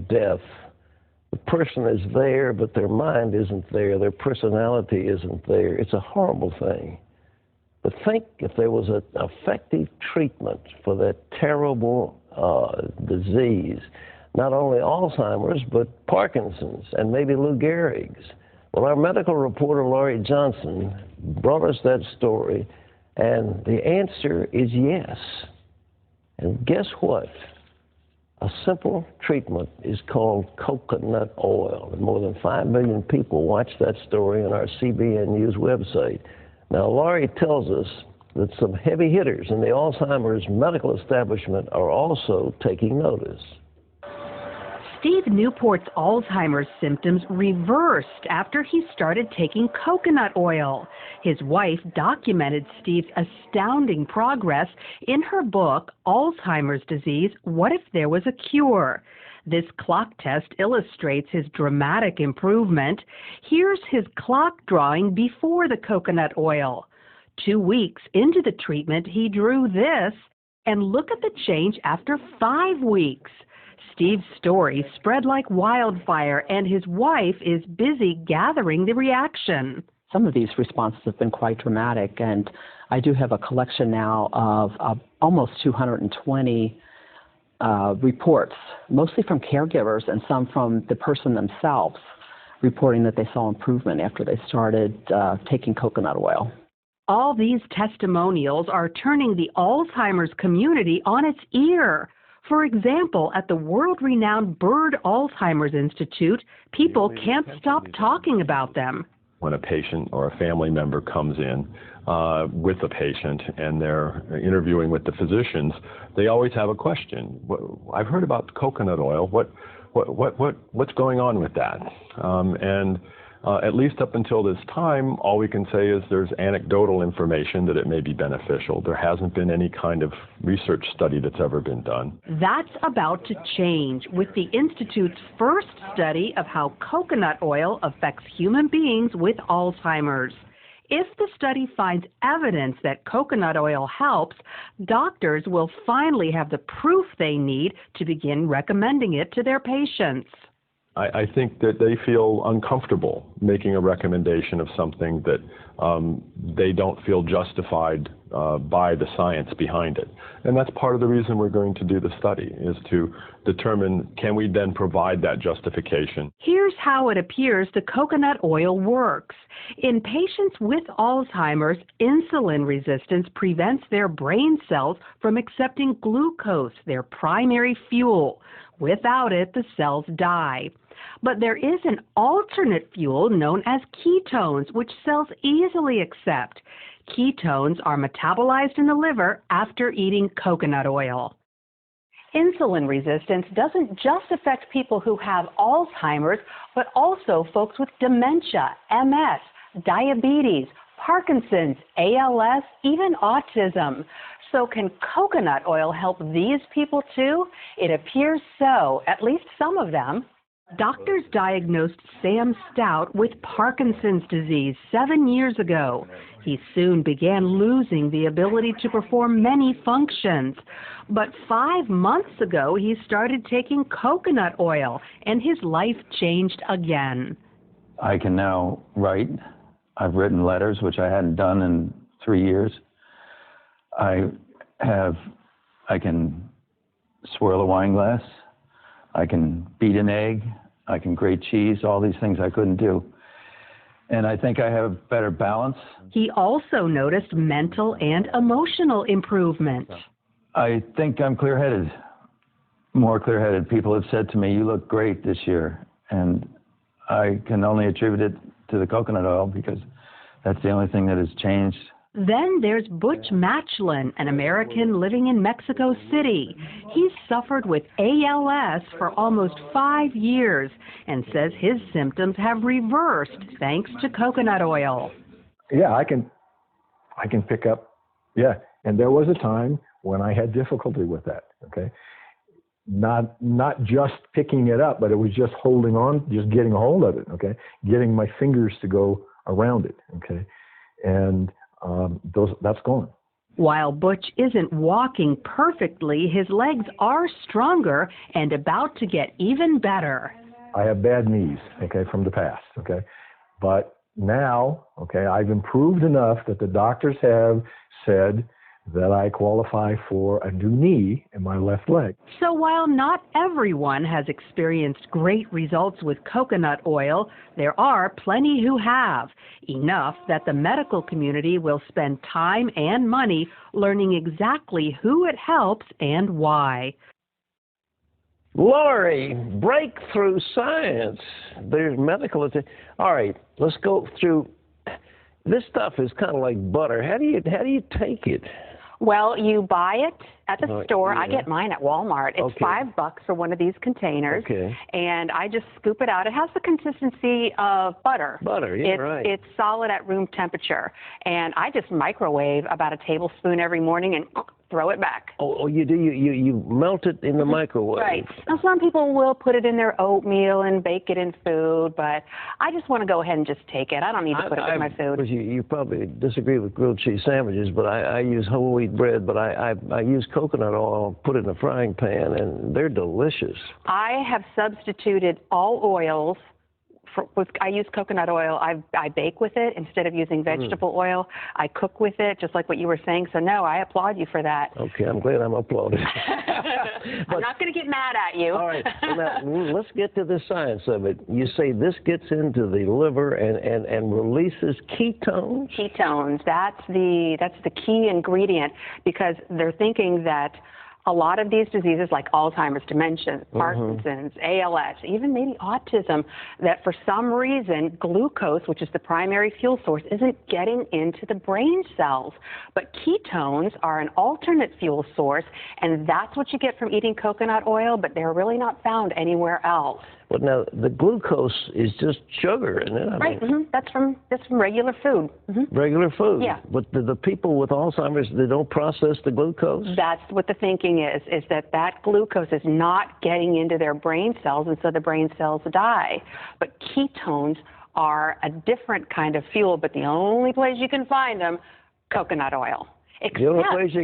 death, the person is there, but their mind isn't there, their personality isn't there. It's a horrible thing. But think if there was an effective treatment for that terrible disease, not only Alzheimer's, but Parkinson's and maybe Lou Gehrig's. Well, our medical reporter, Laurie Johnson, brought us that story, and the answer is yes. And guess what? A simple treatment is called coconut oil. And more than 5 million people watched that story on our CBN News website. Now, Laurie tells us that some heavy hitters in the Alzheimer's medical establishment are also taking notice. Steve Newport's Alzheimer's symptoms reversed after he started taking coconut oil. His wife documented Steve's astounding progress in her book, Alzheimer's Disease, What If There Was a Cure? This clock test illustrates his dramatic improvement. Here's his clock drawing before the coconut oil. 2 weeks into the treatment, he drew this, and look at the change after 5 weeks. Steve's story spread like wildfire, and his wife is busy gathering the reaction. Some of these responses have been quite dramatic, and I do have a collection now of almost 220 reports, mostly from caregivers and some from the person themselves, reporting that they saw improvement after they started taking coconut oil. All these testimonials are turning the Alzheimer's community on its ear. For example, at the world-renowned Bird Alzheimer's Institute, people can't stop talking about them. When a patient or a family member comes in with a patient and they're interviewing with the physicians, they always have a question. I've heard about coconut oil. What's going on with that? At least up until this time, all we can say is there's anecdotal information that it may be beneficial. There hasn't been any kind of research study that's ever been done. That's about to change with the Institute's first study of how coconut oil affects human beings with Alzheimer's. If the study finds evidence that coconut oil helps, doctors will finally have the proof they need to begin recommending it to their patients. I think that they feel uncomfortable making a recommendation of something that they don't feel justified by the science behind it. And that's part of the reason we're going to do the study, is to determine, can we then provide that justification? Here's how it appears the coconut oil works. In patients with Alzheimer's, insulin resistance prevents their brain cells from accepting glucose, their primary fuel. Without it, the cells die. But there is an alternate fuel known as ketones, which cells easily accept. Ketones are metabolized in the liver after eating coconut oil. Insulin resistance doesn't just affect people who have Alzheimer's, but also folks with dementia, MS, diabetes, Parkinson's, ALS, even autism. So can coconut oil help these people too? It appears so, at least some of them. Doctors diagnosed Sam Stout with Parkinson's disease 7 years ago. He soon began losing the ability to perform many functions. But 5 months ago, he started taking coconut oil, and his life changed again. I can now write. I've written letters, which I hadn't done in 3 years. I can swirl a wine glass. I can beat an egg. I can grate cheese, all these things I couldn't do. And I think I have better balance. He also noticed mental and emotional improvement. I think I'm clear-headed, more clear-headed. People have said to me, you look great this year. And I can only attribute it to the coconut oil because that's the only thing that has changed. Then there's Butch Matchlin, an American living in Mexico City. He's suffered with ALS for almost 5 years and says his symptoms have reversed thanks to coconut oil. Yeah, I can pick up, and there was a time when I had difficulty with that, okay? Not just picking it up, but it was just holding on, just getting a hold of it, okay? Getting my fingers to go around it, okay? And that's gone. While Butch isn't walking perfectly, his legs are stronger and about to get even better. I have bad knees, okay, from the past, okay? But now, okay, I've improved enough that the doctors have said that I qualify for a new knee in my left leg. So while not everyone has experienced great results with coconut oil, there are plenty who have, enough that the medical community will spend time and money learning exactly who it helps and why. Lori, breakthrough science. There's medical. All right, let's go through. This stuff is kind of like butter. How do you take it? Well, you buy it at the store. Yeah. I get mine at Walmart. It's $5 for one of these containers. Okay. And I just scoop it out. It has the consistency of butter. Butter, yeah, right. It's solid at room temperature. And I just microwave about a tablespoon every morning and throw it back. Oh, you do? You melt it in the microwave? Right. Now, some people will put it in their oatmeal and bake it in food, but I just want to go ahead and just take it. I don't need to put it with my food. You probably disagree with grilled cheese sandwiches, but I use whole wheat bread, but I use coconut oil, put it in a frying pan, and they're delicious. I have substituted all oils. I use coconut oil. I bake with it instead of using vegetable oil. I cook with it, just like what you were saying. So, no, I applaud you for that. Okay, I'm glad I'm applauded. I'm not going to get mad at you. All right, now, let's get to the science of it. You say this gets into the liver and releases ketones? Ketones, that's the key ingredient, because they're thinking that a lot of these diseases like Alzheimer's, dementia, Parkinson's, ALS, even maybe autism, that for some reason glucose, which is the primary fuel source, isn't getting into the brain cells. But ketones are an alternate fuel source, and that's what you get from eating coconut oil, but they're really not found anywhere else. But now the glucose is just sugar, isn't it? Right. That's from regular food. Regular food. Yeah. But the people with Alzheimer's, they don't process the glucose? That's what the thinking is that glucose is not getting into their brain cells, and so the brain cells die. But ketones are a different kind of fuel, but the only place you can find them, coconut oil. The only place you